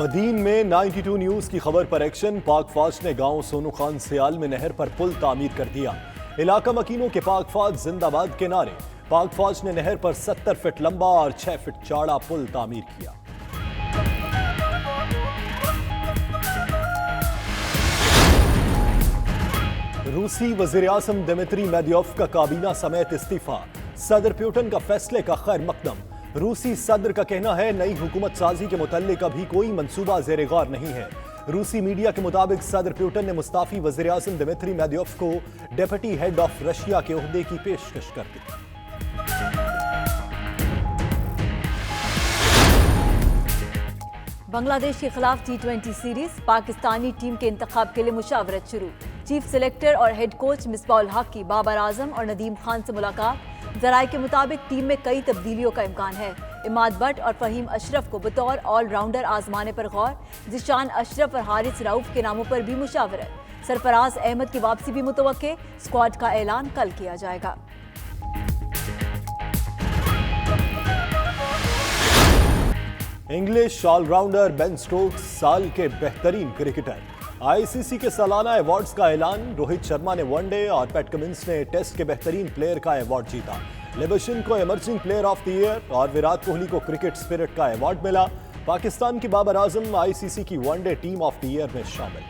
بدین میں 92 نیوز کی خبر پر ایکشن. پاک فوج نے گاؤں سونو خان سیال میں نہر پر پل تعمیر کر دیا. علاقہ مکینوں کے پاک فوج زندہ باد کے نعرے. پاک فوج نے نہر پر 70 فٹ لمبا اور 6 فٹ چوڑا پل تعمیر کیا. روسی وزیر اعظم دمیتری میدیوف کا کابینہ سمیت استعفیٰ. صدر پیوٹن کا فیصلے کا خیر مقدم. روسی صدر کا کہنا ہے نئی حکومت سازی کے متعلق ابھی کوئی منصوبہ زیر غور نہیں ہے. روسی میڈیا کے مطابق صدر پیوٹن نے مستعفی وزیر اعظم دمیتری میدیوف کو ڈیپٹی ہیڈ آف رشیا کے عہدے کی پیشکش کر دی. بنگلہ دیش کے خلاف T20 سیریز. پاکستانی ٹیم کے انتخاب کے لیے مشاورت شروع. چیف سلیکٹر اور ہیڈ کوچ مصباح الحق کی بابر اعظم اور ندیم خان سے ملاقات. ذرائع کے مطابق ٹیم میں کئی تبدیلیوں کا امکان ہے. اماد بٹ اور فہیم اشرف کو بطور آل راؤنڈر آزمانے پر غور. ذیشان اشرف اور حارث رؤف کے ناموں پر بھی مشاورت. سرفراز احمد کی واپسی بھی متوقع. اسکواڈ کا اعلان کل کیا جائے گا. انگلش آل راؤنڈر بین سٹوکس سال کے بہترین کرکٹر. آئی سی سی کے سالانہ ایوارڈز کا اعلان. روہت شرما نے ون ڈے اور پیٹ کمنس نے ٹیسٹ کے بہترین پلیئر کا ایوارڈ جیتا. لیبشن کو emerging player of the year اور وراٹ کوہلی کو کرکٹ اسپرٹ کا ایوارڈ ملا. پاکستان کی بابر اعظم آئی سی سی کی one day team of the year میں شامل.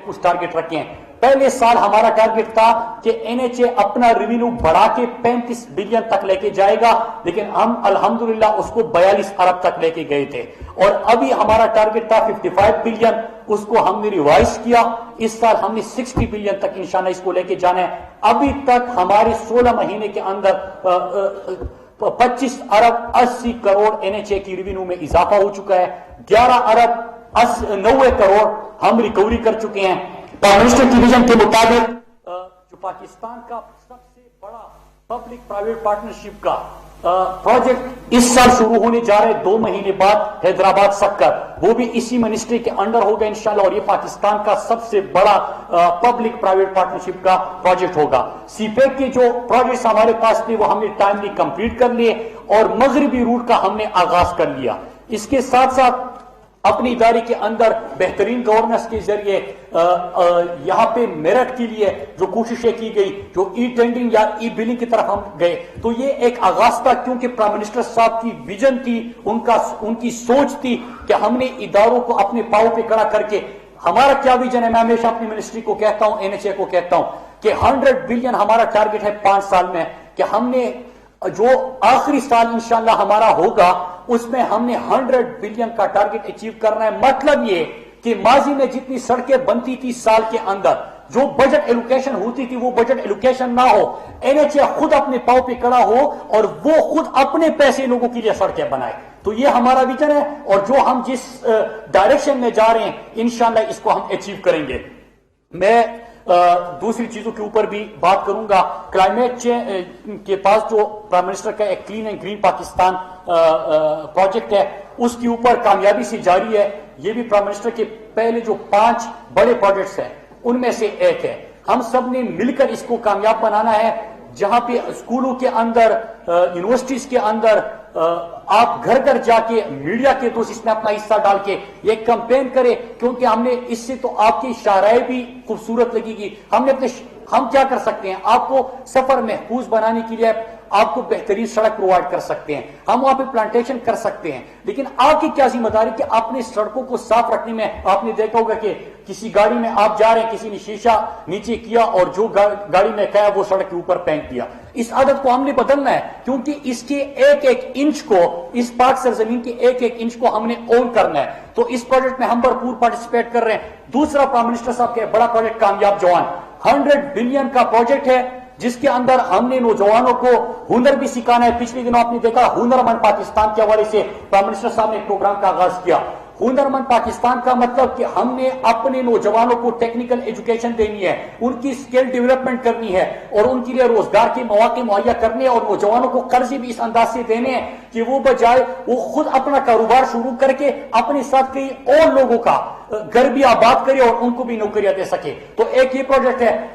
کچھ ٹارگٹ رکھے ہیں. پہلے سال ہمارا ٹارگٹ تھا کہ این ایچ اے اپنا ریونیو بڑھا کے 35 بلین تک لے کے جائے گا, لیکن ہم الحمدللہ اس کو 42 ارب تک لے کے گئے تھے. اور ابھی ہمارا ٹارگٹ تھا 55 بلین, اس کو ہم نے ریوائز کیا. اس سال ہم نے 60 بلین تک انشاءاللہ اس کو لے کے جانا ہے. ابھی تک ہمارے 16 مہینے کے اندر 25 ارب 80 کروڑ این ایچ اے کی ریونیو میں اضافہ ہو چکا ہے. 11 ارب 90 کروڑ ہم ریکوری کر چکے ہیں. منسٹر کی ویژن کے مطابق جو پاکستان کا سب سے بڑا پبلک پرائیویٹ پارٹنرشپ کا پروجیکٹ اس سال شروع ہونے جا رہے 2 مہینے بعد حیدرآباد سکر, وہ بھی اسی منسٹری کے انڈر ہوگا انشاءاللہ. اور یہ پاکستان کا سب سے بڑا پبلک پرائیویٹ پارٹنرشپ کا پروجیکٹ ہوگا. سی پیک کے جو پروجیکٹس ہمارے پاس تھے وہ ہم نے ٹائملی کمپلیٹ کر لیے اور مغربی روٹ کا ہم نے آغاز کر لیا. اس کے ساتھ ساتھ اپنی ادارے کے اندر بہترین گورننس کے ذریعے یہاں پہ میرٹ کے لیے جو کوششیں کی گئی, جو ای ٹینڈرنگ یا ای بلنگ کی طرف ہم گئے, تو یہ ایک آغاز تھا کیونکہ پرائم منسٹر صاحب کی ویژن تھی, ان کی سوچ تھی کہ ہم نے اداروں کو اپنے پاؤں پہ کھڑا کر کے. ہمارا کیا ویژن ہے, میں ہمیشہ اپنی منسٹری کو کہتا ہوں, این ایچ اے کو کہتا ہوں کہ 100 بلین ہمارا ٹارگٹ ہے 5 سال میں, کہ ہم نے جو آخری سال انشاءاللہ ہمارا ہوگا اس میں ہم نے 100 بلین کا ٹارگٹ اچیو کرنا ہے. مطلب یہ کہ ماضی میں جتنی سڑکیں بنتی تھی سال کے اندر, جو بجٹ ایلوکیشن ہوتی تھی وہ بجٹ ایلوکیشن نہ ہو, این ایچ اے خود اپنے پاؤں پہ کھڑا ہو اور وہ خود اپنے پیسے لوگوں کے لیے سڑکیں بنائے. تو یہ ہمارا ویژن ہے اور جو ہم جس ڈائریکشن میں جا رہے ہیں انشاءاللہ اس کو ہم اچیو کریں گے. میں دوسری چیزوں کے اوپر بھی بات کروں گا. کلائمیٹ چینج کے پاس جو پرائم منسٹر کا ایک clean and green Pakistan project ہے اس کے اوپر کامیابی سے جاری ہے. یہ بھی پرائم منسٹر کے پہلے جو 5 بڑے پروجیکٹس ہیں ان میں سے ایک ہے. ہم سب نے مل کر اس کو کامیاب بنانا ہے, جہاں پہ اسکولوں کے اندر, یونیورسٹیز کے اندر آپ گھر گھر جا کے میڈیا کے دوست اس میں اپنا حصہ ڈال کے یہ کمپین کرے, کیونکہ ہم نے اس سے تو آپ کی شاعری بھی خوبصورت لگے گی. ہم کیا کر سکتے ہیں, آپ کو سفر محفوظ بنانے کے لیے آپ کو بہترین سڑک پرووائڈ کر سکتے ہیں, ہم وہاں پہ پلانٹیشن کر سکتے ہیں, لیکن آپ کی کیا ذمہ داری کہ اپنے سڑکوں کو صاف رکھنے میں. آپ نے دیکھا ہوگا کہ کسی گاڑی میں آپ جا رہے ہیں, کسی نے شیشہ نیچے کیا اور جو گاڑی میں کھایا وہ سڑک کے اوپر پھینک دیا. اس عادت کو ہم نے بدلنا ہے, کیونکہ اس کے ایک ایک انچ کو, اس پاک سرزمین کے ایک ایک انچ کو ہم نے اون کرنا ہے. تو اس پروجیکٹ میں ہم بھرپور پارٹیسپیٹ کر رہے ہیں. دوسرا پرائم منسٹر صاحب کا بڑا پروجیکٹ کامیاب جوان 100 بلین کا پروجیکٹ ہے, جس کے اندر ہم نے نوجوانوں کو ہنر بھی سکھانا ہے. پچھلے دنوں آپ نے دیکھا ہنر مند پاکستان کے حوالے سے پرائم منسٹر صاحب نے ایک پروگرام کا آغاز کیا. ہنر مند پاکستان کا مطلب کہ ہم نے اپنے نوجوانوں کو ٹیکنیکل ایجوکیشن دینی ہے, ان کی اسکل ڈیولپمنٹ کرنی ہے اور ان کے لیے روزگار کے مواقع مہیا کرنے, اور نوجوانوں کو قرض بھی اس انداز سے دینے ہیں کہ وہ بجائے وہ خود اپنا کاروبار شروع کر کے اپنے ساتھ کئی اور لوگوں کا گھر بھی آباد کرے اور ان کو بھی نوکریاں دے سکے. تو ایک یہ پروجیکٹ ہے.